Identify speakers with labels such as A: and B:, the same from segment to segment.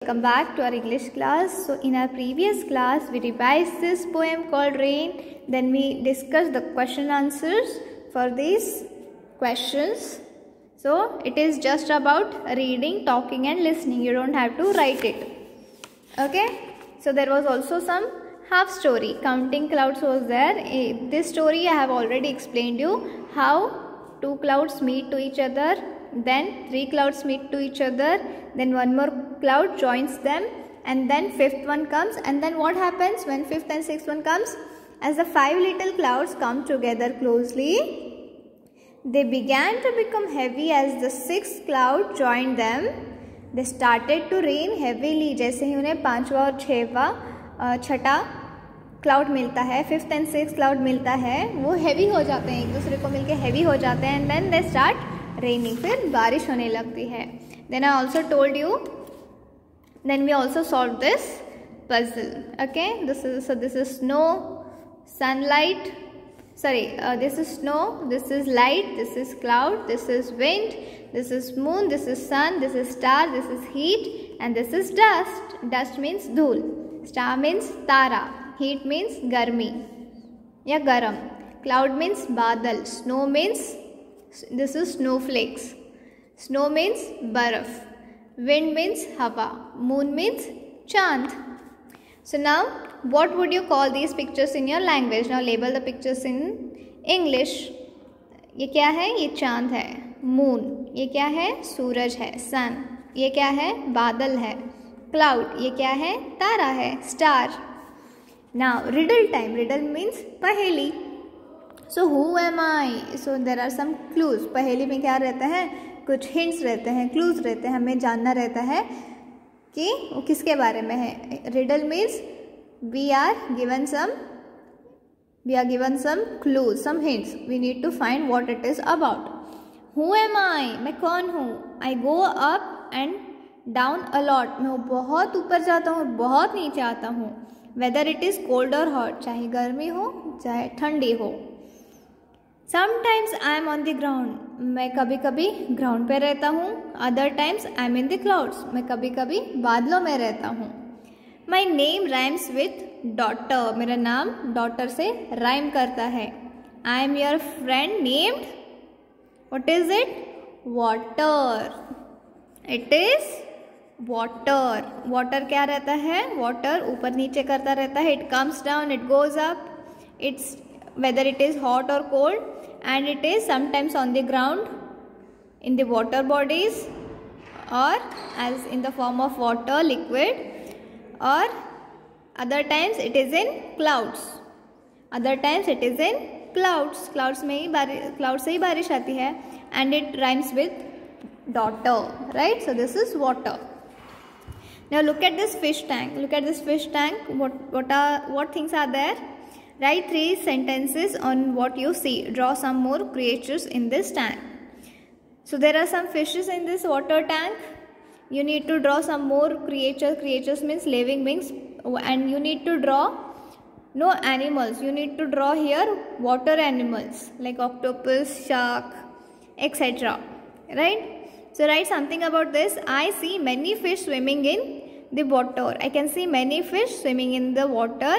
A: Welcome back to our English class. So in our previous class we revised this poem called Rain. Then we discussed the question answers for these questions. So it is just about reading, talking and listening. You don't have to write it. Okay. So there was also some half story. Counting clouds was there. This story I have already explained you how two clouds meet to each other. Then three clouds meet to each other, then one more cloud joins them, and then fifth one comes. And then what happens when fifth and sixth one comes? As the five little clouds come together closely, they began to become heavy. As the sixth cloud joined them, they started to rain heavily. जैसे ही उन्हें पांचवा और छठा cloud मिलता है, fifth and six cloud मिलता है, वो हैवी हो जाते हैं, एक दूसरे को मिलके हैवी हो जाते हैं. And then they start raining, फिर बारिश होने लगती है. Then I also told you, then we also solve this puzzle. Okay, this is snow, sunlight, this is snow, this is light, this is cloud, this is wind, this is moon, this is sun, this is star, this is heat, and this is dust. Dust means धूल, star means तारा, heat means गर्मी या गरम, cloud means बादल, snow means, this is snowflakes, snow means बर्फ, wind means हवा, moon means चांद. So now what would you call these pictures in your language? Now label the pictures in English. ये क्या है? ये चांद है, moon. ये क्या है? सूरज है, sun. ये क्या है? बादल है, cloud. ये क्या है? तारा है, star. Now riddle time. Riddle means पहेली. So who am I? So there are some clues. पहेली में क्या रहता है? कुछ hints रहते हैं, clues रहते हैं, हमें जानना रहता है कि वो किसके बारे में है. Riddle means we are given some clues, some hints. We need to find what it is about. Who am I? मैं कौन हूँ? I go up and down a lot. मैं बहुत ऊपर जाता हूँ, बहुत नीचे आता हूँ. Whether it is cold or hot, चाहे गर्मी हो चाहे ठंडी हो. Sometimes I am on the ground. मैं कभी कभी ग्राउंड पे रहता हूँ. Other times I am in the clouds. मैं कभी कभी बादलों में रहता हूँ. My name rhymes with daughter. मेरा नाम daughter से राइम करता है. I am your friend named, what is it? Water. It is water. Water क्या रहता है? Water ऊपर नीचे करता रहता है. It comes down, it goes up. It's whether it is hot or cold, and it is sometimes on the ground in the water bodies, or as in the form of water liquid, or other times it is in clouds. Other times it is in clouds. Clouds में ही cloud से ही बारिश आती है. And it rhymes with daughter, right? So this is water. Now look at this fish tank. Look at this fish tank. What things are there? Write 3 sentences on what you see. Draw some more creatures in this tank. So there are some fishes in this water tank. You need to draw some more creatures. Creatures means living beings. And you need to draw no animals. You need to draw here water animals like octopus, shark, etc. Right? So write something about this. I see many fish swimming in the water. I can see many fish swimming in the water.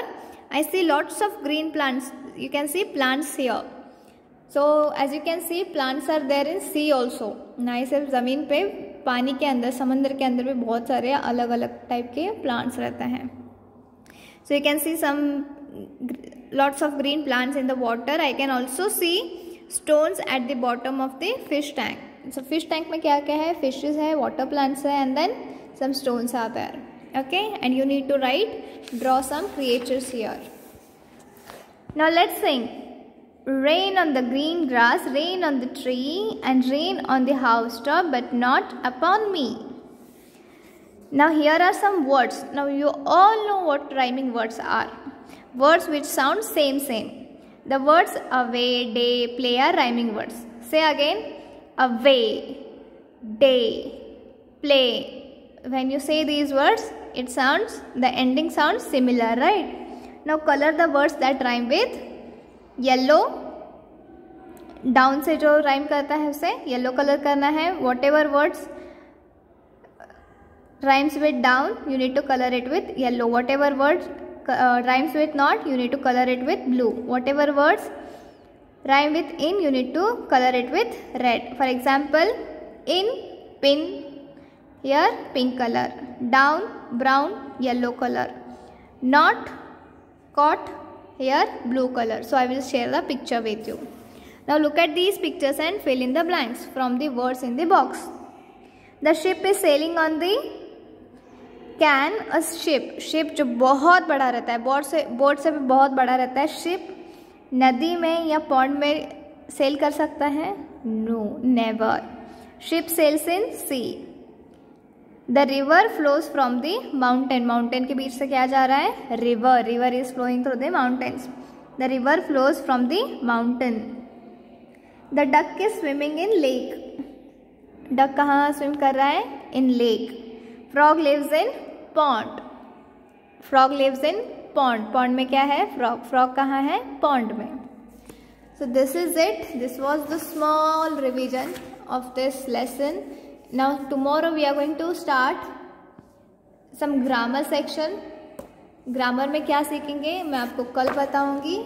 A: I see lots of green plants. You can see plants here. So as you can see, plants are there in sea also. ना सिर्फ ज़मीन पे, पानी के अंदर, समंदर के अंदर भी बहुत सारे अलग अलग टाइप के प्लांट्स रहते हैं. So you can see lots of green plants in the water. I can also see stones at the bottom of the fish tank. So fish tank में क्या क्या है? Fishes है, water plants है, and then some stones are there. Okay, and you need to draw some creatures here. Now let's sing. Rain on the green grass, rain on the tree, and rain on the housetop, but not upon me. Now here are some words. Now you all know what rhyming words are. Words which sound same. The words away, day, play are rhyming words. Say again. Away, day, play. When you say these words, the ending sounds similar, right? Now color the words that rhyme with yellow. Down से जो rhyme करता है उसे yellow colour करना है. What ever words rhymes with down, you need to color it with yellow. Whatever words rhymes with not, you need to color it with blue. Whatever words rhyme with in, you need to color it with red. For example, in, pin, here pink color. Down, brown, yellow color. Not, caught, here blue color. So I will share the picture with you. Now look at these pictures and fill in the blanks from the words in the box. The ship is sailing on the can. A ship, ship जो बहुत बड़ा रहता है, boat से भी बहुत बड़ा रहता है. शिप नदी में या पॉन्ड में सेल कर सकता है? No, never. Ship sails in sea. The river flows from the mountain. Mountain के बीच से क्या जा रहा है? River. River is flowing through the mountains. The river flows from the mountain. The duck is swimming in lake. Duck कहाँ swim कर रहा है? In lake. Frog lives in pond. Frog lives in pond. Pond में क्या है? Frog. Frog कहाँ है? Pond में. So this is it. This was the small revision of this lesson. Now tomorrow we are going to start some grammar section. Grammar में क्या सीखेंगे मैं आपको कल बताऊंगी.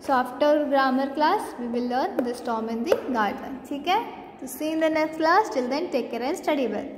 A: So after grammar class we will learn the storm in the garden. ठीक है? तो see in the next class. Till then take care and study well.